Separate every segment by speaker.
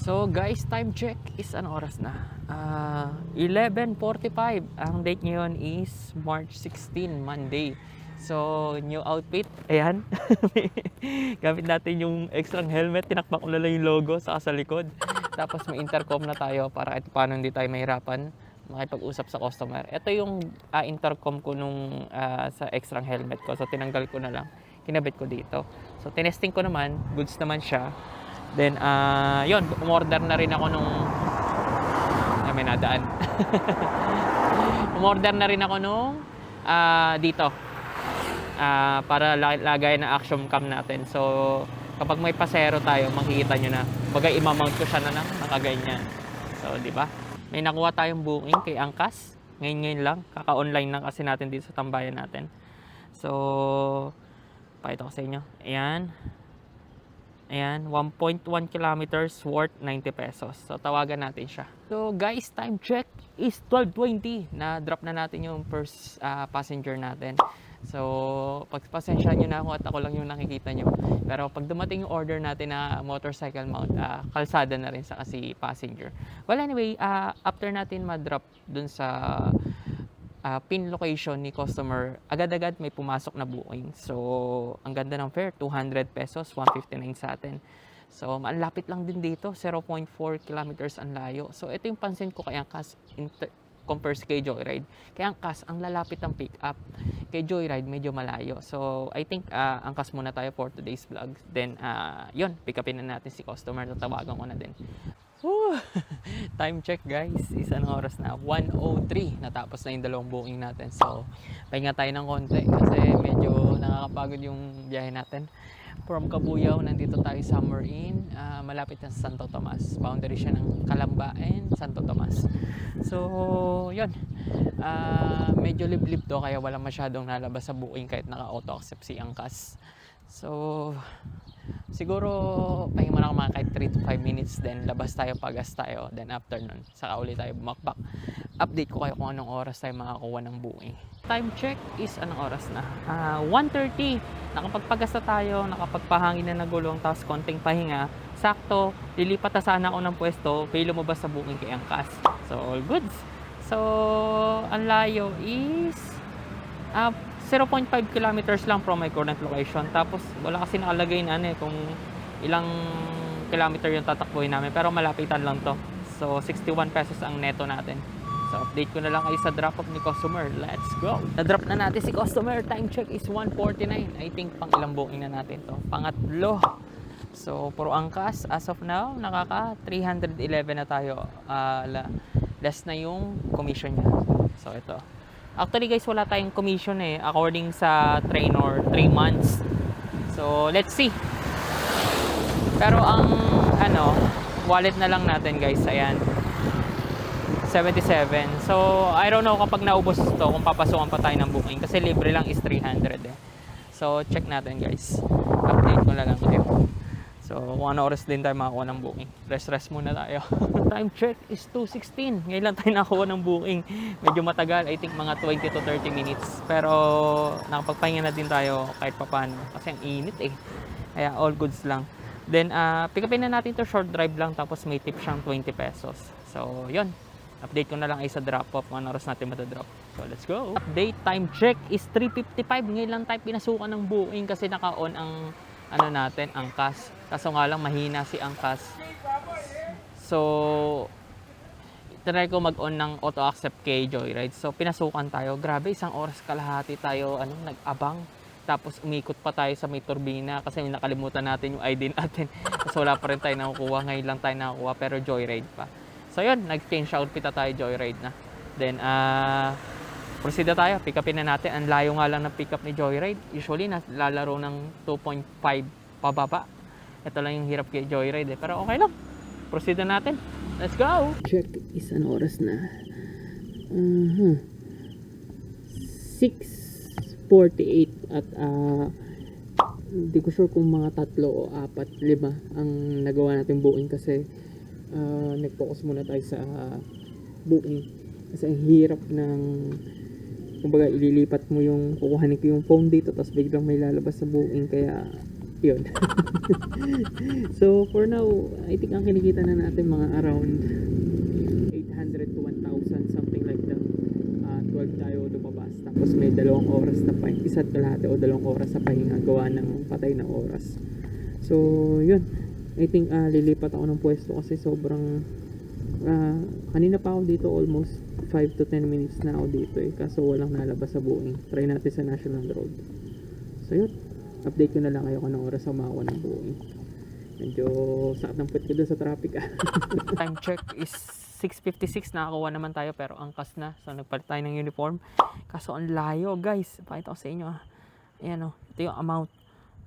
Speaker 1: So guys, time check is ano oras na? 11:45. Ang date ngayon is March 16, Monday. So, new outfit. Ayan. Gamit natin yung extra helmet. Tinakpak ko na lang yung logo sa likod. Tapos may intercom na tayo para ito paano hindi tayo mahirapan makipag-usap sa customer. Ito yung intercom ko nung sa extra helmet ko. So, tinanggal ko na lang. Kinabit ko dito. So, tinesting ko naman. Goods naman siya. Then, yun, umorder na rin ako nung may nadaan. Umorder na rin ako nung dito para lagay na action cam natin. So, kapag may pasero tayo, makikita nyo na. Bagay, imamount ko siya na nakaganyan. So, di ba? May nakuha tayong booking kay Angkas. Ngayon lang. Kaka-online lang kasi natin dito sa tambayan natin. So, pakita ko sa inyo. Ayan. Ayan, 1.1 kilometers worth 90 pesos. So, tawagan natin siya. So, guys, time check is 12:20. Na-drop na natin yung first passenger natin. So, pagpasensya nyo na ako at ako lang yung nakikita nyo. Pero pag dumating yung order natin na motorcycle mount, kalsada na rin sa kasi passenger. Well, anyway, after natin ma-drop dun sa pin location ni customer, agad-agad may pumasok na booking. So, ang ganda ng fare, 200 pesos, 159 sa atin. So, malapit lang din dito, 0.4 kilometers ang layo. So, ito yung pansin ko kay Angkas compare kay Joyride. Kay Angkas, ang lalapit ng pick up. Kay Joyride, medyo malayo. So, I think Angkas muna tayo for today's vlog. Then, yun, pick upin na natin si customer. Tatawagan ko na din. Time check guys, isang oras na 1:03, natapos na yung dalawang booking natin. So pahinga tayo ng konti kasi medyo nakakapagod yung biyahe natin. From Cabuyao, nandito tayo Summer Inn, malapit na sa Santo Tomas, boundary siya ng Calamba and Santo Tomas. So yun, medyo liblib to kaya walang masyadong nalabas sa booking kahit naka-auto accept si Angkas. So siguro pahinga muna ako mga kahit 3 to 5 minutes, then labas tayo, pagas tayo, then after nun saka ulit tayo bumakbak. Update ko kayo kung anong oras tayo makakuha ng booking. Time check is anong oras na? 1:30. Nakapagpagas na tayo, nakapagpahangin na nagulong, tapos konting pahinga. Sakto, lilipat na sana ako ng pwesto, may lumabas sa booking kay Angkas. So all goods. So ang layo is 0.5 kilometers lang from my current location. Tapos wala kasi nakalagay na kung ilang kilometer yung tatakbuhin namin, pero malapitan lang to. So 61 pesos ang neto natin. So update ko na lang kayo sa drop off ni customer. Let's go. Na-drop na natin si customer. Time check is 1:49. I think pang ilang booking na natin to. Pangatlo. So puro Angkas as of now, nakaka 311 na tayo. Less na yung commission niya. So ito. Actually guys, wala tayong commission according sa trainer, 3 months. So let's see. Pero ang wallet na lang natin guys, ayan, 77. So I don't know kapag naubos to kung papasukan pa tayo ng booking kasi libre lang is 300 So check natin guys. Update ko na lang kayo. So 1 oras din tayo makakuha ng booking. Rest muna tayo. Time check is 2:16. Ngayon lang tayo nakakuha ng booking. Medyo matagal, I think mga 20 to 30 minutes. Pero nakapagpahinga na din tayo kahit papano kasi ang init Kaya all goods lang. Then pick upin na natin to, short drive lang, tapos may tip siyang 20 pesos. So yun, update ko na lang ay sa drop off kung oras natin matadrop. So let's go. Update, time check is 3:55. Ngayon lang tayo pinasukan ng booking kasi naka-on ang natin, Angkas. Kaso nga lang mahina si Angkas. So try ko mag-on ng auto accept kay Joyride. So pinasukan tayo. Grabe, 1 oras kalahati tayo nag-abang. Tapos umikot pa tayo sa may turbina kasi nakalimutan natin yung ID natin. Tapos wala pa rin tayo nakukuha. Ngayon lang tayo nakukuha pero Joyride pa. So yun, nag-change outfit na tayo, Joyride na. Then proceed na tayo, pick upin na natin. Ang layo nga lang ng pick up ni Joyride. Usually nalalaro ng 2.5 pababa. Ito lang yung hirap kay Joyride pero okay lang. Proceed na natin. Let's go! Check is an oras na. 6:48 at hindi ko sure kung mga 3 o 4, 5 ang nagawa natin booking kasi nag-focus muna tayo sa booking kasi ang hirap ng kumbaga ililipat mo yung kukuhanin ko yung phone dito tapos biglang may lalabas sa booking kaya Yun. So for now, I think ang kinikita na natin mga around 800 to 1,000, something like that. 12 tayo lumabas, tapos may 2 oras na pahinga, isa't kalahati o 2 oras sa pahinga gawa ng patay na oras. So yun, I think lilipat ako ng pwesto kasi sobrang kanina pa ako dito, almost 5 to 10 minutes na ako dito kaso walang nalabas sa buong. Try natin sa National Road. So yun, update ko na lang kayo kung anong oras ako makakuha ng buong. Medyo sakit ng puwet ko doon sa traffic Time check is 6:56, nakakuha naman tayo pero angkas na. So nagpalit tayo ng uniform. Kaso ang layo guys. Pakita ko sa inyo Ayan ito yung amount.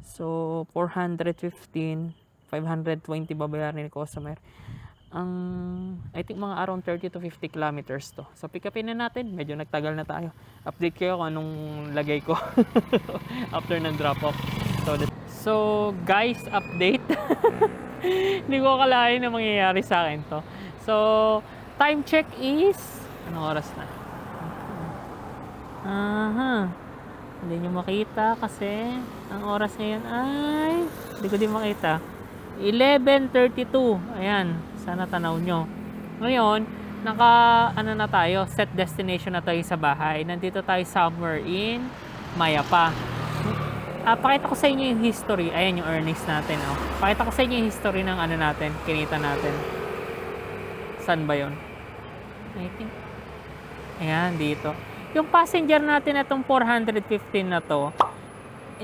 Speaker 1: So 415, 520 babayaran ni customer. I think mga around 30 to 50 kilometers to. So pick upin na natin. Medyo nagtagal na tayo. Update kayo kung anong lagay ko after ng drop off. So guys, update. Hindi ko akalain na mangyayari sa akin to. So time check is anong oras na? Hindi nyo makita kasi ang oras ngayon ay hindi ko din makita. 11:32. Ayan, sana tanaw nyo. Ngayon, na tayo, set destination na tayo sa bahay. Nandito tayo somewhere in Mayapa. Pakita ko sa inyo yung history. Ayan yung earnings natin. Pakita ko sa inyo yung history ng natin, kinita natin. Saan ba yun? I think. Ayan, dito. Yung passenger natin na itong 415 na to,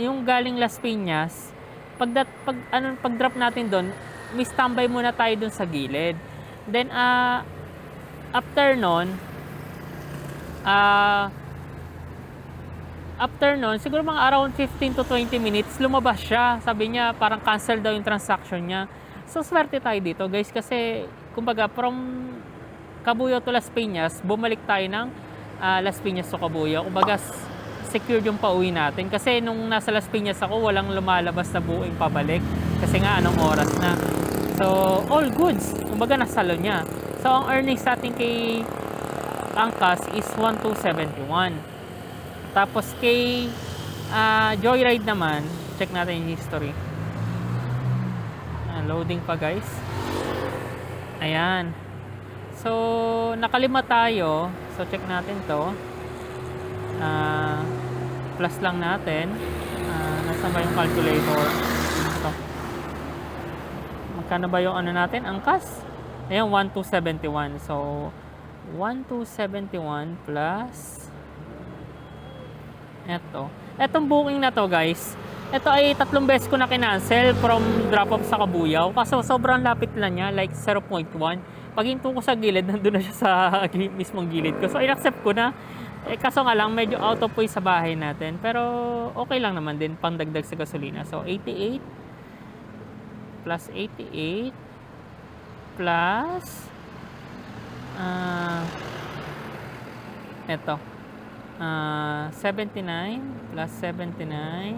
Speaker 1: yung galing Las Piñas, pag drop natin doon, may standby muna tayo doon sa gilid. Then after nun, siguro mga around 15 to 20 minutes, lumabas siya. Sabi niya, parang cancel daw yung transaction niya. So, swerte tayo dito, guys, kasi, kumbaga, from Cabuyao to Las Piñas, bumalik tayo ng Las Piñas to Cabuyao. Kumbaga, secured yung pauwi natin. Kasi, nung nasa Las Piñas ako, walang lumalabas na buuing pabalik. Kasi nga, anong oras na. So, all goods. Kumbaga, nasalo niya. So, ang earnings natin kay Angkas is 1,271. Tapos kay Joyride naman, check natin yung history. Loading pa guys. Ayan. So, nakalima tayo. So, check natin to. Plus lang natin. Nasaan ba yung calculator? Ito. Magkano ba yung natin? Angkas? Ayan, 1,271. So, 1,271 plus etong booking na to guys, ito ay 3 beses ko na kinancel from drop off sa Cabuyao kasi sobrang lapit lang niya, like 0.1. Pag hinto ko sa gilid, nandun na siya sa mismong gilid ko, so in-accept ko na. Kaso nga lang medyo out of way sa bahay natin, pero okay lang naman din pang dagdag sa gasolina. So 88 plus 88 plus eto 79 plus 79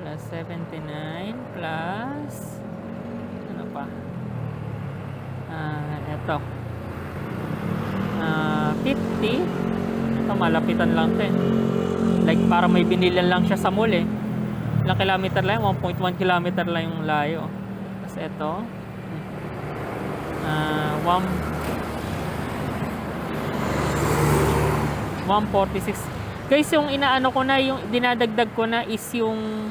Speaker 1: plus 79 plus ano pa eto 50. Ito malapitan lang din, like para may binilan lang siya sa mall ilang kilometer lang, 1.1 kilometer lang yung layo. Tapos eto 146. Guys, yung inaano ko na, yung dinadagdag ko na is yung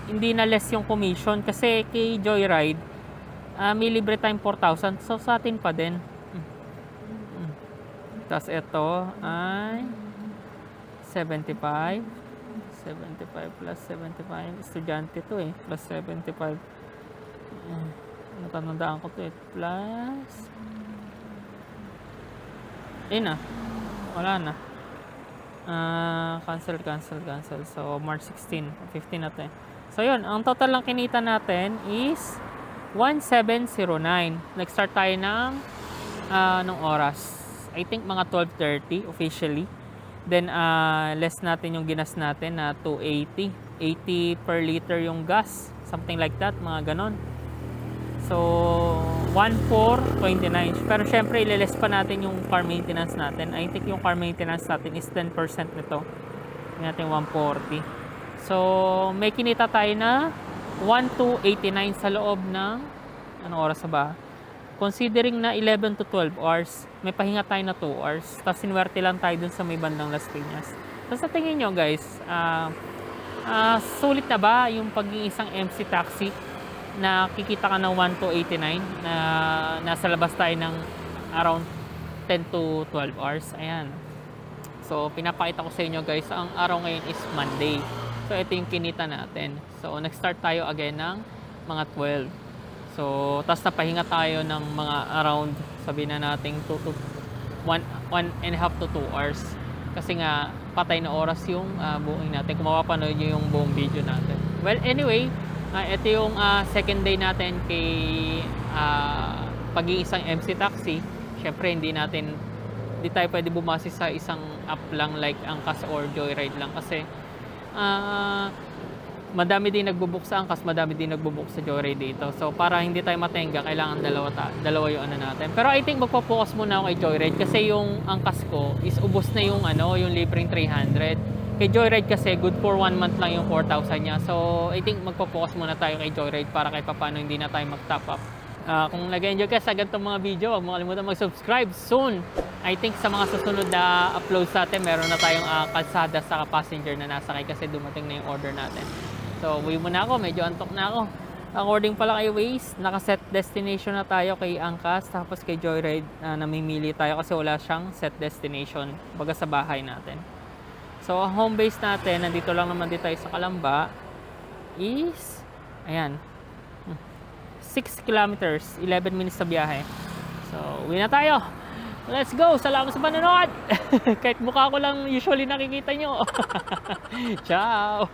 Speaker 1: hindi na less yung commission kasi kay Joyride may libre time 4,000. So sa atin pa din. Tapos ito ay 75 plus 75. Estudyante to plus 75. Natanandaan ko to plus wala na. Cancel. So, March 16. 15 natin. So, yun. Ang total lang kinita natin is 1,709. Nag-start tayo ng nung oras. I think mga 12:30 officially. Then, less natin yung ginas natin na 280. 80 per liter yung gas. Something like that. Mga ganon. So, 1,429. Pero syempre, ililess pa natin yung car maintenance natin. I think yung car maintenance natin is 10% nito. Tingnan natin 140. So, may kinita tayo na 1,289 sa loob ng, anong oras na ba? Considering na 11 to 12 hours, may pahinga tayo na 2 hours. Tapos sinwerte lang tayo dun sa may bandang Las Piñas. So, sa tingin nyo guys, sulit na ba yung pag-iisang MC taxi na kikita ka ng 1,289 na nasa labas tayo ng around 10 to 12 hours? Ayan. So, pinapakita ko sa inyo guys, ang araw ngayon is Monday. So, ito yung kinita natin. So, nag-start tayo again ng mga 12. So, tapos napahinga tayo ng mga around, sabihin na natin 2 to 1.5 to 2 hours. Kasi nga, patay na oras yung booking natin. Kung mapapanood nyo yung buong video natin. Well, anyway, ito yung second day natin kay pag-iisang MC Taxi. Siyempre, hindi tayo pwede bumasi sa isang app lang like Angkas or Joyride lang. Kasi, madami din nagbubook sa Angkas, madami din nagbubook sa Joyride dito. So, para hindi tayo matenga, kailangan dalawa yung ano natin. Pero I think magpo-focus muna ako kay Joyride kasi yung Angkas ko is ubos na yung yung libreng 300. Kay Joyride kasi good for 1 month lang yung 4,000 niya. So, I think magpo-focus muna tayo kay Joyride para kahit paano hindi na tayo mag-top up. Kung nag-enjoy ka sa ganitong mga video, huwag mo kalimutan mag-subscribe soon. I think sa mga susunod na uploads natin, meron na tayong kalsada sa passenger na nasakay kasi dumating na yung order natin. So, uwi muna ako. Medyo antok na ako. According pala kay Waze, naka-set destination na tayo kay Angkas. Tapos kay Joyride, namimili tayo kasi wala siyang set destination baga sa bahay natin. So, ang home base natin, nandito lang naman dito tayo sa Calamba, is, ayan, 6 kilometers, 11 minutes sa biyahe. So, uwi na tayo. Let's go! Salamat sa panonood! Kahit mukha ko lang usually nakikita nyo. Ciao!